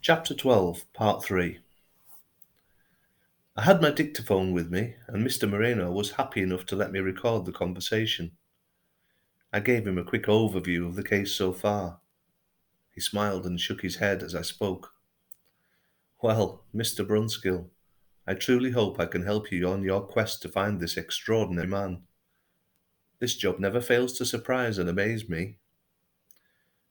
Chapter 12, Part 3. I had my dictaphone with me, and Mr. Moreno was happy enough to let me record the conversation. I gave him a quick overview of the case so far. He smiled and shook his head as I spoke. Well, Mr. Brunskill, I truly hope I can help you on your quest to find this extraordinary man. This job never fails to surprise and amaze me.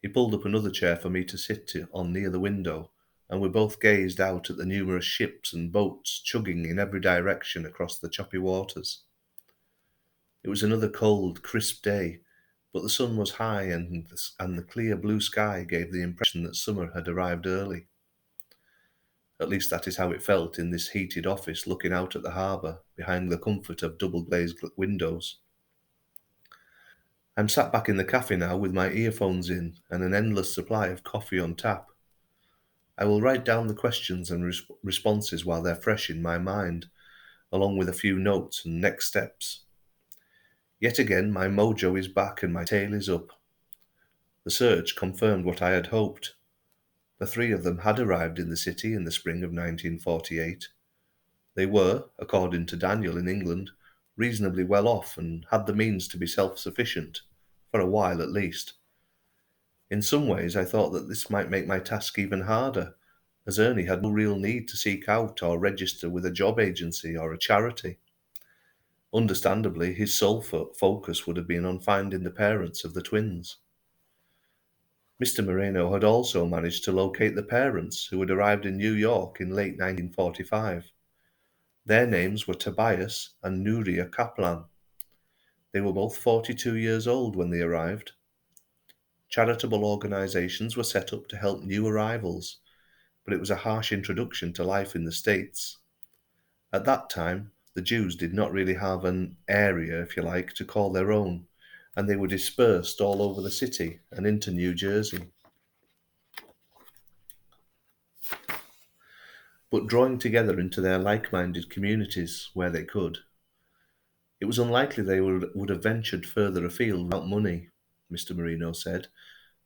He pulled up another chair for me to sit on near the window, and we both gazed out at the numerous ships and boats chugging in every direction across the choppy waters. It was another cold, crisp day, but the sun was high and the clear blue sky gave the impression that summer had arrived early. At least that is how it felt in this heated office looking out at the harbour behind the comfort of double-glazed windows. I'm sat back in the cafe now with my earphones in and an endless supply of coffee on tap. I will write down the questions and responses while they're fresh in my mind, along with a few notes and next steps. Yet again, my mojo is back and my tail is up. The search confirmed what I had hoped. The three of them had arrived in the city in the spring of 1948. They were, according to Daniel in England, reasonably well off and had the means to be self-sufficient, for a while at least. In some ways I thought that this might make my task even harder, as Ernie had no real need to seek out or register with a job agency or a charity. Understandably, his sole focus would have been on finding the parents of the twins. Mr. Moreno had also managed to locate the parents, who had arrived in New York in late 1945. Their names were Tobias and Nuria Kaplan. They were both 42 years old when they arrived. Charitable organizations were set up to help new arrivals, but it was a harsh introduction to life in the States. At that time, the Jews did not really have an area, if you like, to call their own, and they were dispersed all over the city and into New Jersey. But drawing together into their like-minded communities where they could. It was unlikely they would have ventured further afield without money, Mr. Moreno said,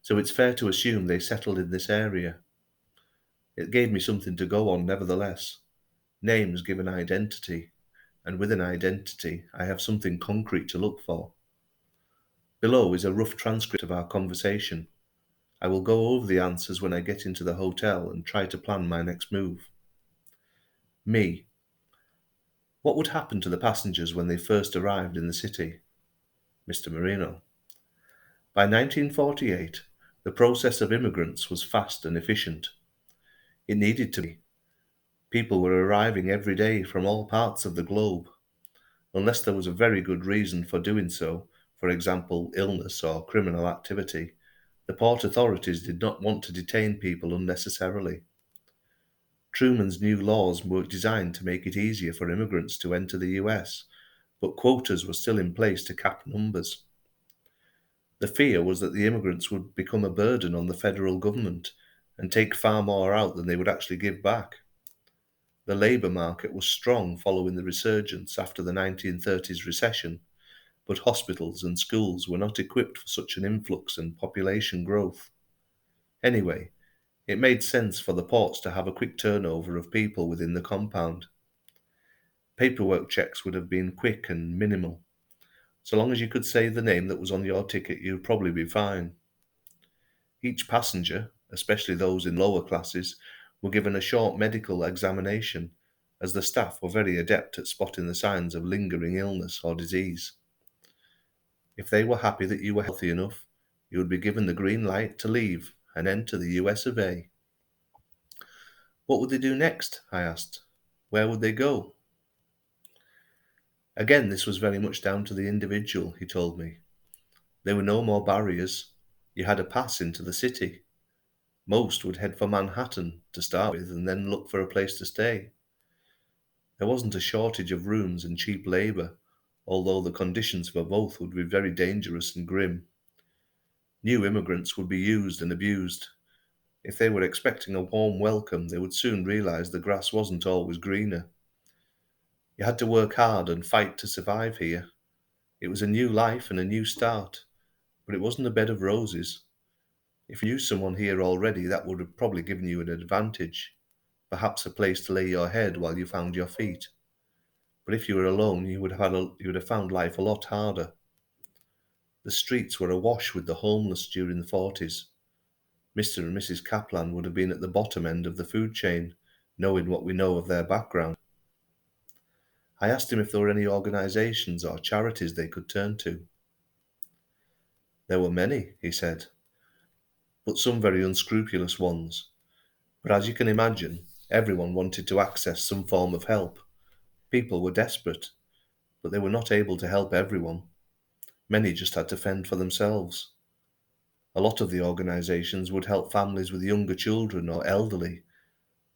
so it's fair to assume they settled in this area. It gave me something to go on nevertheless. Names give an identity, and with an identity I have something concrete to look for. Below is a rough transcript of our conversation. I will go over the answers when I get into the hotel and try to plan my next move. Me. What would happen to the passengers when they first arrived in the city? Mr. Moreno. By 1948, the process of immigrants was fast and efficient. It needed to be. People were arriving every day from all parts of the globe. Unless there was a very good reason for doing so, for example, illness or criminal activity, the port authorities did not want to detain people unnecessarily. Truman's new laws were designed to make it easier for immigrants to enter the US, but quotas were still in place to cap numbers. The fear was that the immigrants would become a burden on the federal government and take far more out than they would actually give back. The labour market was strong following the resurgence after the 1930s recession, but hospitals and schools were not equipped for such an influx and population growth. Anyway, it made sense for the ports to have a quick turnover of people within the compound. Paperwork checks would have been quick and minimal. So long as you could say the name that was on your ticket, you'd probably be fine. Each passenger, especially those in lower classes, were given a short medical examination, as the staff were very adept at spotting the signs of lingering illness or disease. If they were happy that you were healthy enough, you would be given the green light to leave and enter the US of A. What would they do next? I asked. Where would they go? Again, this was very much down to the individual, he told me. There were no more barriers. You had a pass into the city. Most would head for Manhattan to start with and then look for a place to stay. There wasn't a shortage of rooms and cheap labour, although the conditions for both would be very dangerous and grim. New immigrants would be used and abused. If they were expecting a warm welcome, they would soon realise the grass wasn't always greener. You had to work hard and fight to survive here. It was a new life and a new start, but it wasn't a bed of roses. If you knew someone here already, that would have probably given you an advantage, perhaps a place to lay your head while you found your feet. But if you were alone, you would have found life a lot harder. The streets were awash with the homeless during the 40s. Mr. and Mrs. Kaplan would have been at the bottom end of the food chain, knowing what we know of their background. I asked him if there were any organisations or charities they could turn to. There were many, he said, but some very unscrupulous ones. But as you can imagine, everyone wanted to access some form of help. People were desperate, but they were not able to help everyone. Many just had to fend for themselves. A lot of the organisations would help families with younger children or elderly.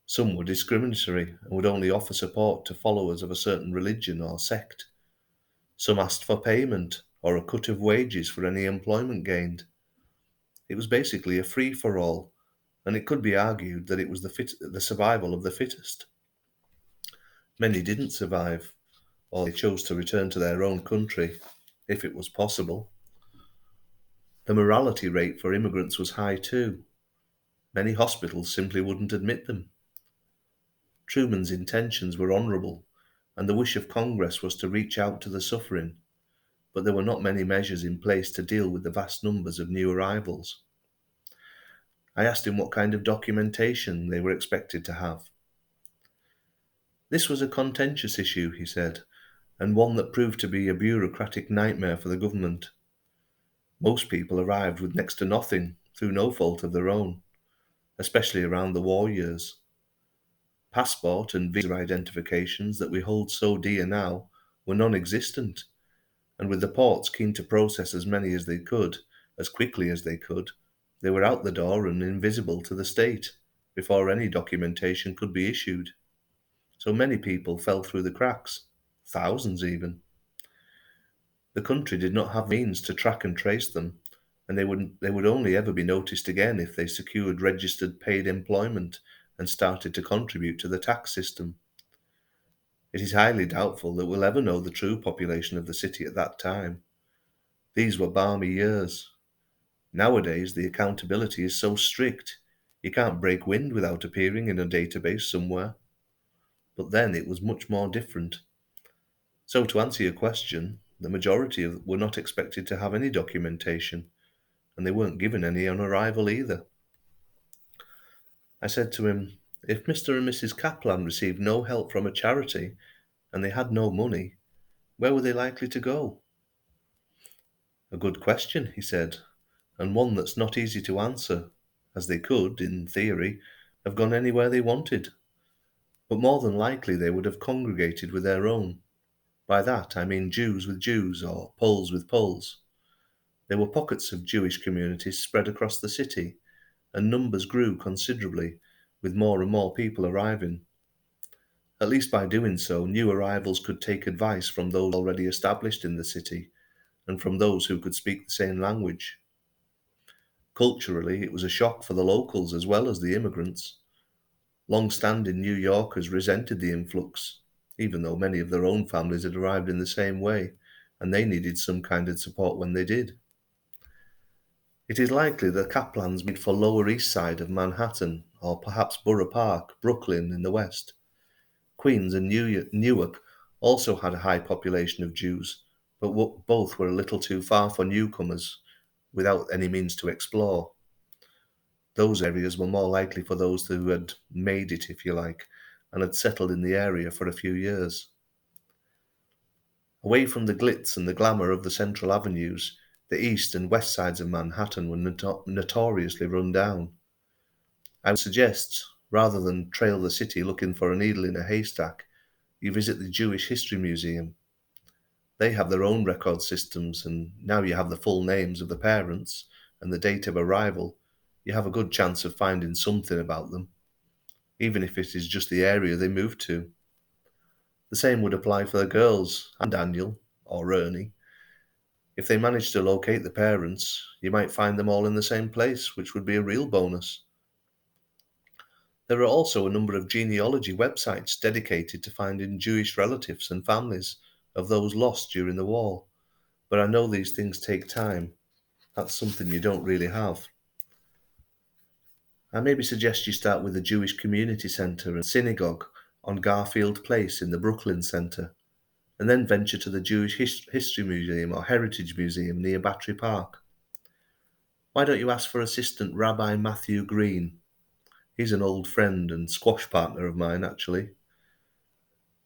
Some were discriminatory and would only offer support to followers of a certain religion or sect. Some asked for payment or a cut of wages for any employment gained. It was basically a free-for-all, and it could be argued that it was the survival of the fittest. Many didn't survive, or they chose to return to their own country, if it was possible. The mortality rate for immigrants was high too. Many hospitals simply wouldn't admit them. Truman's intentions were honourable, and the wish of Congress was to reach out to the suffering, but there were not many measures in place to deal with the vast numbers of new arrivals. I asked him what kind of documentation they were expected to have. This was a contentious issue, he said, and one that proved to be a bureaucratic nightmare for the government. Most people arrived with next to nothing through no fault of their own, especially around the war years. Passport and visa identifications that we hold so dear now were non-existent, and with the ports keen to process as many as they could, as quickly as they could, they were out the door and invisible to the state before any documentation could be issued. So many people fell through the cracks, thousands even. The country did not have means to track and trace them, and they would only ever be noticed again if they secured registered paid employment and started to contribute to the tax system. It is highly doubtful that we'll ever know the true population of the city at that time. These were balmy years. Nowadays, the accountability is so strict, you can't break wind without appearing in a database somewhere. But then it was much more different. So to answer your question, the majority were not expected to have any documentation, and they weren't given any on arrival either. I said to him, if Mr. and Mrs. Kaplan received no help from a charity and they had no money, where were they likely to go? A good question, he said, and one that's not easy to answer, as they could, in theory, have gone anywhere they wanted. But more than likely they would have congregated with their own. By that I mean Jews with Jews or Poles with Poles. There were pockets of Jewish communities spread across the city, and numbers grew considerably, with more and more people arriving. At least by doing so, new arrivals could take advice from those already established in the city, and from those who could speak the same language. Culturally, it was a shock for the locals as well as the immigrants. Long-standing New Yorkers resented the influx, even though many of their own families had arrived in the same way, and they needed some kind of support when they did. It is likely the Kaplans made for Lower East Side of Manhattan, or perhaps Borough Park, Brooklyn in the west. Queens and Newark also had a high population of Jews, but both were a little too far for newcomers, without any means to explore. Those areas were more likely for those who had made it, if you like, and had settled in the area for a few years. Away from the glitz and the glamour of the central avenues, the east and west sides of Manhattan were notoriously run down. I would suggest, rather than trail the city looking for a needle in a haystack, you visit the Jewish History Museum. They have their own record systems, and now you have the full names of the parents and the date of arrival, you have a good chance of finding something about them, even if it is just the area they moved to. The same would apply for the girls and Daniel, or Ernie. If they managed to locate the parents, you might find them all in the same place, which would be a real bonus. There are also a number of genealogy websites dedicated to finding Jewish relatives and families of those lost during the war, but I know these things take time. That's something you don't really have. I maybe suggest you start with the Jewish Community Centre and Synagogue on Garfield Place in the Brooklyn Centre, and then venture to the Jewish History Museum or Heritage Museum near Battery Park. Why don't you ask for Assistant Rabbi Matthew Green? He's an old friend and squash partner of mine, actually.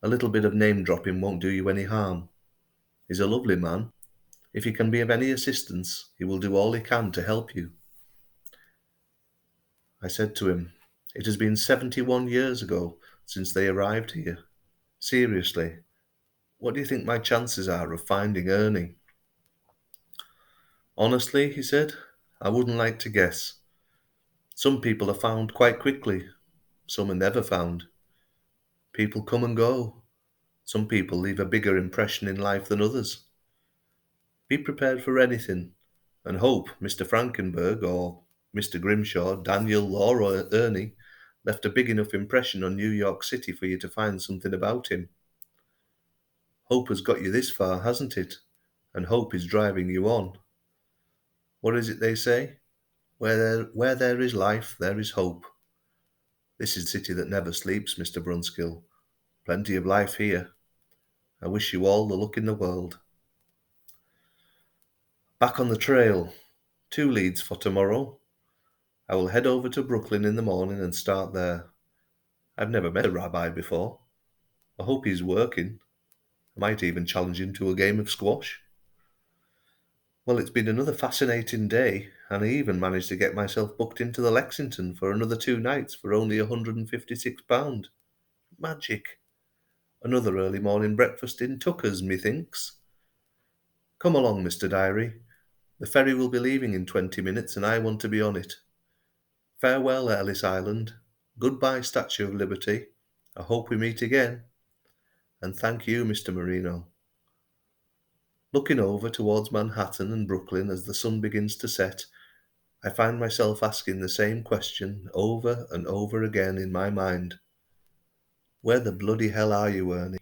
A little bit of name dropping won't do you any harm. He's a lovely man. If he can be of any assistance, he will do all he can to help you. I said to him, "It has been 71 years ago since they arrived here. Seriously, what do you think my chances are of finding Ernie?" "Honestly," he said, "I wouldn't like to guess. Some people are found quite quickly. Some are never found. People come and go. Some people leave a bigger impression in life than others. Be prepared for anything, and hope Mr. Frankenberg or Mr. Grimshaw, Daniel, or Ernie left a big enough impression on New York City for you to find something about him. Hope has got you this far, hasn't it? And hope is driving you on. What is it they say? Where there is life, there is hope. This is a city that never sleeps, Mr. Brunskill. Plenty of life here. I wish you all the luck in the world." Back on the trail. 2 leads for tomorrow. I will head over to Brooklyn in the morning and start there. I've never met a rabbi before. I hope he's working. I might even challenge him to a game of squash. Well, it's been another fascinating day, and I even managed to get myself booked into the Lexington for another 2 nights for only £156. Magic. Another early morning breakfast in Tucker's, methinks. Come along, Mr. Diary. The ferry will be leaving in 20 minutes, and I want to be on it. Farewell, Ellis Island. Goodbye, Statue of Liberty. I hope we meet again. And thank you, Mr. Marino. Looking over towards Manhattan and Brooklyn as the sun begins to set, I find myself asking the same question over and over again in my mind. Where the bloody hell are you, Ernie?